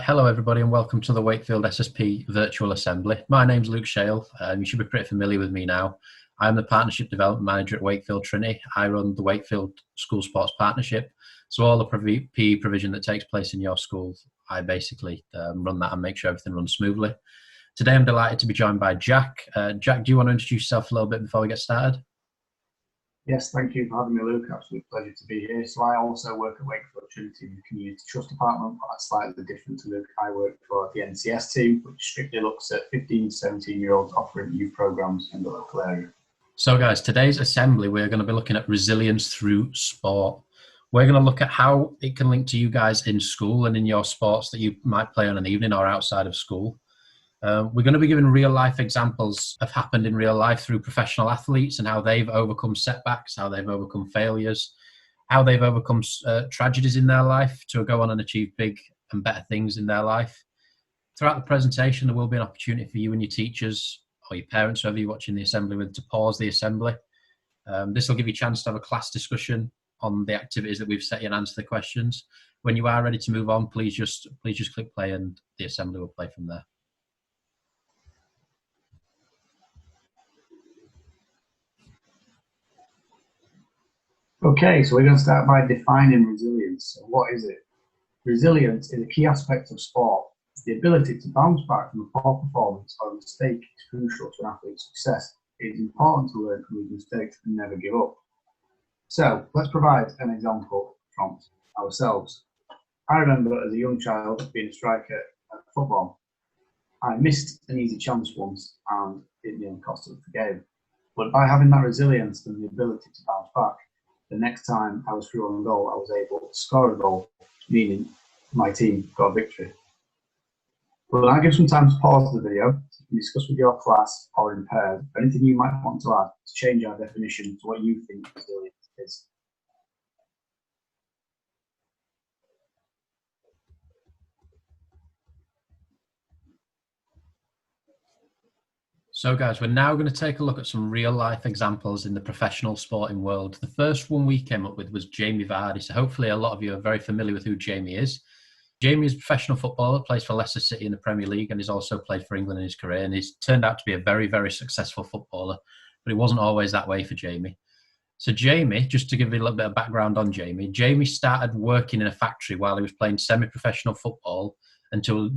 Hello everybody and welcome to the Wakefield SSP Virtual Assembly. My name's Luke Shale. You should be pretty familiar with me now. I'm the Partnership Development Manager at Wakefield Trinity. I run the Wakefield School Sports Partnership. So all the PE provision that takes place in your school, I basically run that and make sure everything runs smoothly. Today I'm delighted to be joined by Jack. Jack, do you want to introduce yourself a little bit before we get started? Yes, thank you for having me, Luke. Absolute pleasure to be here. So I also work at Wakefield Trinity in the Community Trust Department, but that's slightly different to Luke. I work for the NCS team, which strictly looks at 15 to 17-year-olds offering youth programmes in the local area. So guys, today's assembly, we're going to be looking at resilience through sport. We're going to look at how it can link to you guys in school and in your sports that you might play on an evening or outside of school. We're going to be giving real life examples of happened in real life through professional athletes and how they've overcome setbacks, how they've overcome failures, how they've overcome tragedies in their life to go on and achieve big and better things in their life. Throughout the presentation, there will be an opportunity for you and your teachers or your parents, whoever you're watching the assembly with, to pause the assembly. This will give you a chance to have a class discussion on the activities that we've set you and answer the questions. When you are ready to move on, please just click play and the assembly will play from there. Okay, so we're going to start by defining resilience. So what is it? Resilience is a key aspect of sport. The ability to bounce back from a poor performance or a mistake is crucial to an athlete's success. It is important to learn from these mistakes and never give up. So let's provide an example from ourselves. I remember as a young child being a striker at football. I missed an easy chance once and it nearly cost us the game. But by having that resilience and the ability to bounce back, the next time I was through on goal, I was able to score a goal, meaning my team got a victory. Well, I'll give some time to pause the video to discuss with your class or in pairs anything you might want to add to change our definition to what you think resilience is. So guys, we're now going to take a look at some real life examples in the professional sporting world. The first one we came up with was Jamie Vardy. So hopefully a lot of you are very familiar with who Jamie is. Jamie is a professional footballer, plays for Leicester City in the Premier League and he's also played for England in his career, and he's turned out to be a very, very successful footballer, but it wasn't always that way for Jamie. So Jamie, just to give you a little bit of background on Jamie, Jamie started working in a factory while he was playing semi-professional football until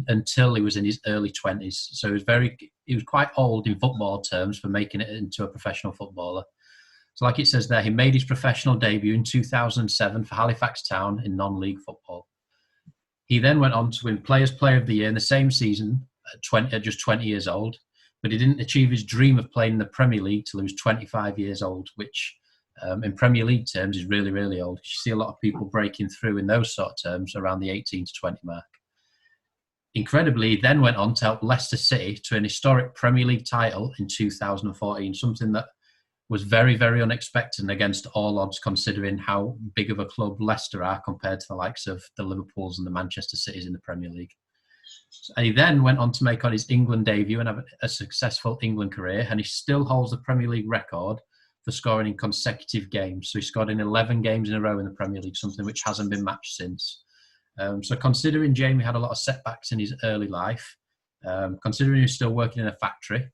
he was in his early 20s. So he was quite old in football terms for making it into a professional footballer. So like it says there, he made his professional debut in 2007 for Halifax Town in non-league football. He then went on to win Players' Player of the Year in the same season at just 20 years old, but he didn't achieve his dream of playing in the Premier League till he was 25 years old, which in Premier League terms is really, really old. You see a lot of people breaking through in those sort of terms around the 18 to 20 mark. Incredibly, he then went on to help Leicester City to an historic Premier League title in 2014, something that was very, very unexpected and against all odds considering how big of a club Leicester are compared to the likes of the Liverpools and the Manchester Cities in the Premier League. And he then went on to make on his England debut and have a successful England career, and he still holds the Premier League record for scoring in consecutive games. So he scored in 11 games in a row in the Premier League, something which hasn't been matched since. So considering Jamie had a lot of setbacks in his early life, considering he was still working in a factory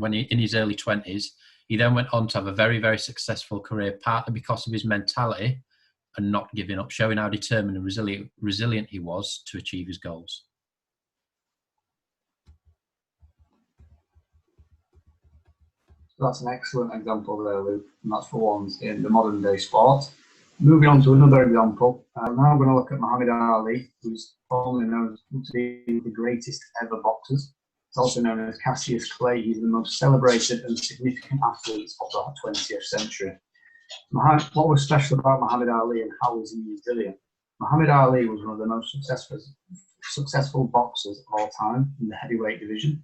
in his early 20s, he then went on to have a very, very successful career, partly because of his mentality and not giving up, showing how determined and resilient he was to achieve his goals. So that's an excellent example there, Luke, and that's for ones in the modern day sport. Moving on to another example, now I'm going to look at Muhammad Ali, who's formerly known to be the greatest ever boxers. He's also known as Cassius Clay. He's the most celebrated and significant athlete of the 20th century. What was special about Muhammad Ali and how was he resilient? Muhammad Ali was one of the most successful boxers of all time in the heavyweight division.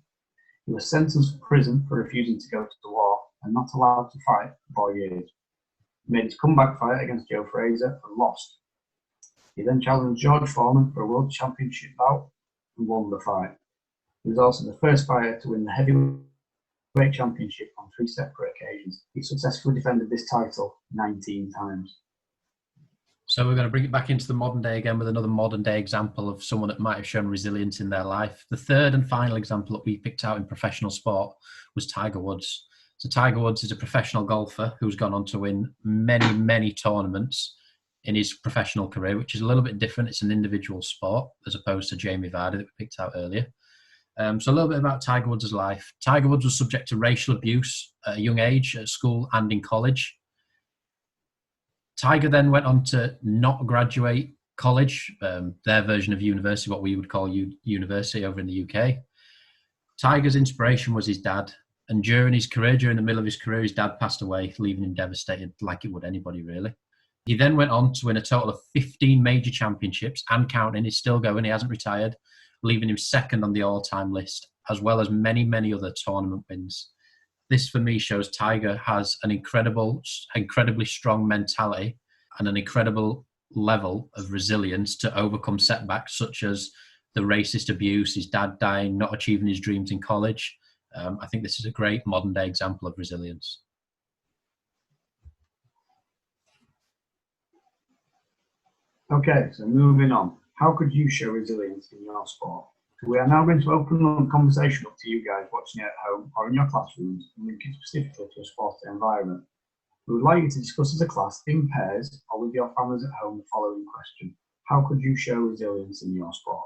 He was sentenced to prison for refusing to go to the war and not allowed to fight for 4 years. He made his comeback fight against Joe Frazier and lost. He then challenged George Foreman for a world championship bout and won the fight. He was also the first fighter to win the heavyweight championship on 3 separate occasions. He successfully defended this title 19 times. So we're going to bring it back into the modern day again with another modern day example of someone that might have shown resilience in their life. The third and final example that we picked out in professional sport was Tiger Woods. So Tiger Woods is a professional golfer who's gone on to win many, many tournaments in his professional career, which is a little bit different. It's an individual sport as opposed to Jamie Vardy that we picked out earlier. So a little bit about Tiger Woods' life. Tiger Woods was subject to racial abuse at a young age at school and in college. Tiger then went on to not graduate college, their version of university, what we would call university over in the UK. Tiger's inspiration was his dad. And during the middle of his career, his dad passed away, leaving him devastated like it would anybody, really. He then went on to win a total of 15 major championships and counting. He's still going. He hasn't retired, leaving him second on the all-time list, as well as many, many other tournament wins. This, for me, shows Tiger has an incredibly strong mentality and an incredible level of resilience to overcome setbacks such as the racist abuse, his dad dying, not achieving his dreams in college. I think this is a great modern-day example of resilience. Okay, so moving on. How could you show resilience in your sport? We are now going to open the conversation up to you guys watching it at home or in your classrooms and link it specifically to a sports environment. We would like you to discuss as a class in pairs or with your families at home the following question. How could you show resilience in your sport?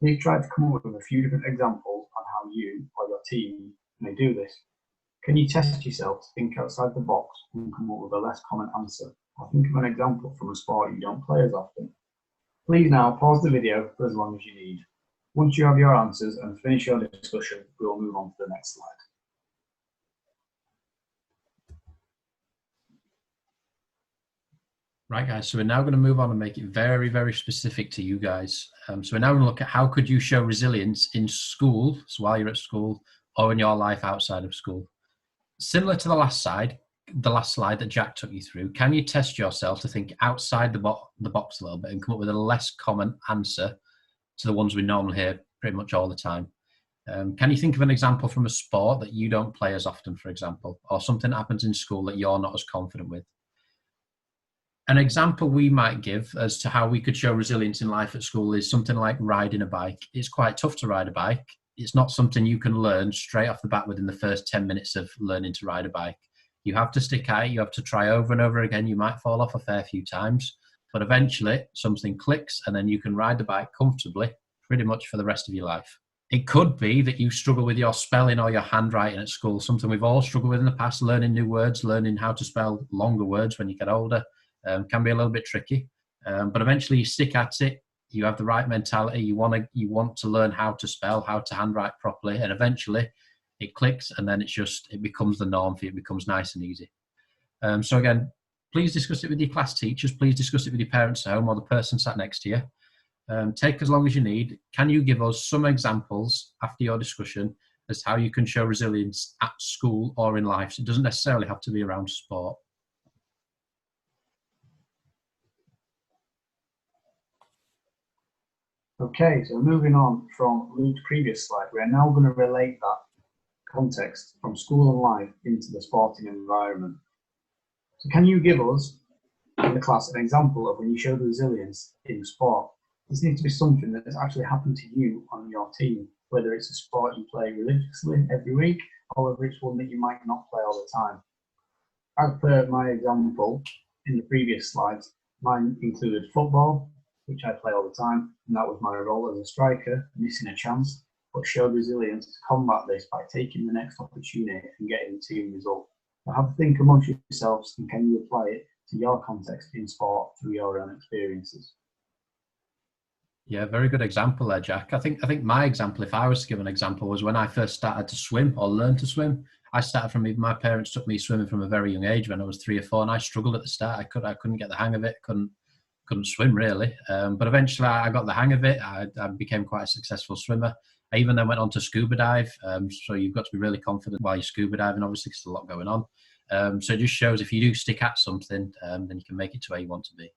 Please try to come up with a few different examples on how you or your team may do this. Can you test yourself to think outside the box and come up with a less common answer? Or think of an example from a sport you don't play as often. Please now pause the video for as long as you need. Once you have your answers and finish your discussion, we will move on to the next slide. Right, guys, so we're now going to move on and make it very, very specific to you guys. So we're now going to look at how could you show resilience in school, so while you're at school, or in your life outside of school. Similar to the last slide that Jack took you through, can you test yourself to think outside the box a little bit and come up with a less common answer to the ones we normally hear pretty much all the time? Can you think of an example from a sport that you don't play as often, for example, or something that happens in school that you're not as confident with? An example we might give as to how we could show resilience in life at school is something like riding a bike. It's quite tough to ride a bike. It's not something you can learn straight off the bat within the first 10 minutes of learning to ride a bike. You have to stick at it. You have to try over and over again. You might fall off a fair few times, but eventually something clicks and then you can ride the bike comfortably pretty much for the rest of your life. It could be that you struggle with your spelling or your handwriting at school, something we've all struggled with in the past, learning new words, learning how to spell longer words when you get older. Can be a little bit tricky, but eventually you stick at it. You have the right mentality. You want to learn how to spell, how to handwrite properly, and eventually it clicks, and then it becomes the norm for you. It becomes nice and easy. So again, please discuss it with your class teachers. Please discuss it with your parents at home or the person sat next to you. Take as long as you need. Can you give us some examples after your discussion as to how you can show resilience at school or in life? So it doesn't necessarily have to be around sport. Okay, so moving on from Luke's previous slide, we are now going to relate that context from school and life into the sporting environment. So can you give us, in the class, an example of when you showed resilience in sport? This needs to be something that has actually happened to you on your team, whether it's a sport you play religiously every week, or whether it's one that you might not play all the time. As per my example in the previous slides, mine included football, which I play all the time, and that was my role as a striker, missing a chance, but showed resilience to combat this by taking the next opportunity and getting the team result. So have a think amongst yourselves, and can you apply it to your context in sport through your own experiences? Yeah, very good example there, Jack. I think my example, if I was to give an example, was when I first started to swim or learn to swim. I started my parents took me swimming from a very young age when I was 3 or 4, and I struggled at the start. I couldn't get the hang of it. Couldn't swim really, but eventually I got the hang of it. I became quite a successful swimmer. I even then went on to scuba dive, so you've got to be really confident while you're scuba diving, obviously, because there's a lot going on. So it just shows if you do stick at something, then you can make it to where you want to be.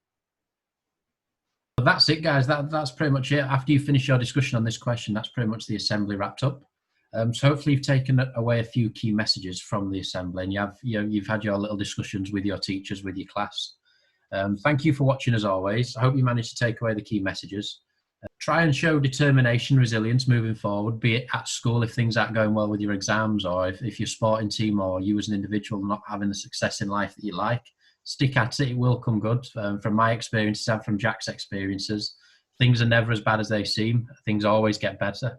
But that's it, guys. That's pretty much it. After you finish your discussion on this question, that's pretty much the assembly wrapped up. So hopefully you've taken away a few key messages from the assembly, and you've had your little discussions with your teachers, with your class. Thank you for watching as always. I hope you managed to take away the key messages. Try and show determination, resilience moving forward, be it at school if things aren't going well with your exams, or if your sporting team or you as an individual not having the success in life that you like. Stick at it, it will come good. From my experiences and from Jack's experiences, things are never as bad as they seem. Things always get better.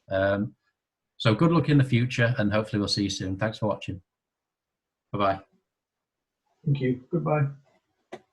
So good luck in the future, and hopefully we'll see you soon. Thanks for watching. Bye-bye. Thank you. Goodbye.